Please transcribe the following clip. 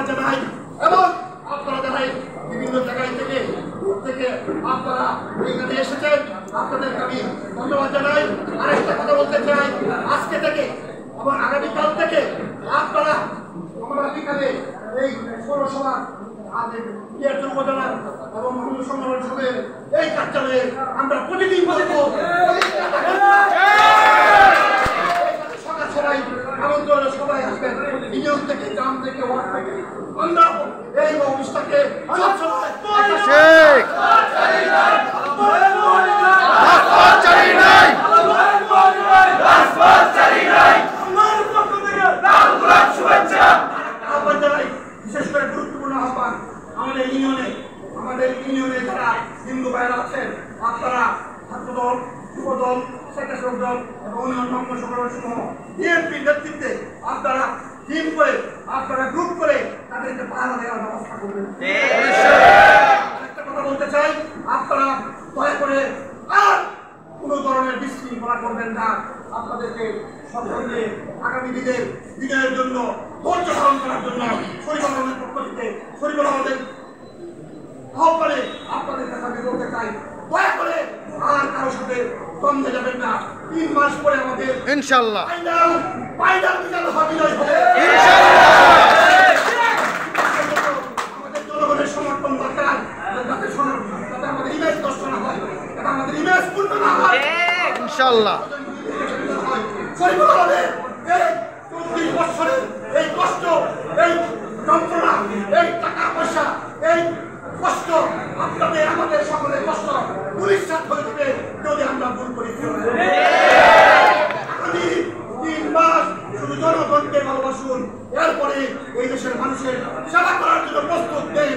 জানাই এবং আপনারা জানাই বিভিন্ন জায়গায় থেকে আপনারা এখানে এসেছেন, আপনাদেরকে আমি ধন্যবাদ জানাই। আরেকটা কথা বলতে চাই, আজকে থেকে এবং আগামীকাল থেকে আপনারা আমরা বিকালে এই পৌরসভা উপজেলার এবং সংগঠনের এই কার্যালয়ে আমরা প্রতিদিন বলবো সকাল সবাই আমন্ত্রণ, সবাই আসবেন ইউনিয়ন থেকে, গ্রাম থেকে, ওয়ার্ড থেকে। আমরা এই অনুষ্ঠানকে বিশেষ করে গুরুত্বপূর্ণ আহ্বান আমাদের ইউনিয়নে যারা হিন্দু ভাইরা আছেন, আপনারা ছাত্রদল, যুবদল, স্বেচ্ছাসেবক দল এবং অন্যান্য সংগঠন সমূহ বিএনপির নেতৃত্বে আপনারা টিম করে, আপনারা গ্রুপ করে তাদেরকে পাহারা দেওয়ার ব্যবস্থা করবেন। একটা কথা বলতে চাই, আপনারা দয়া করে আর কোন ধরনের বিশৃঙ্খলা করবেন না। আপনাদেরকে সকলকে আগামী দিনের জন্য ধৈর্য ধারণ করার জন্য পরিবারের পক্ষ থেকে পরিবার আমাদের আহ্বানে আপনাদের কাছে আমি বলতে চাই, দয়া করে আর কারোর সাথে দ্বন্দ্বে যাবেন না। 3 মাস পরে আমাদের ইনশাআল্লাহ ফাইনাল বিজয় হবে ইনশাআল্লাহ। আমাদের জনগণের সমর্থন দরকার, যাতে আমাদের ইমেজ নষ্ট না হয়, যাতে আমাদের ইমেজ পূর্ণ না হয় ইনশাআল্লাহ। শরীফুল আলমের এই 34 বছরের এই কষ্ট, এই যন্ত্রণা, এই টাকা পয়সা, এই কষ্ট আপনাদের আমাদের সকলের কষ্ট পুলিশাত হয়ে যাবে যদি আমরা ভুল করি। আগামী 3 মাস শুধু জনগণকে ভালোবাসুন, এরপরে এই দেশের মানুষের সেবা করার জন্য প্রস্তুত নেই।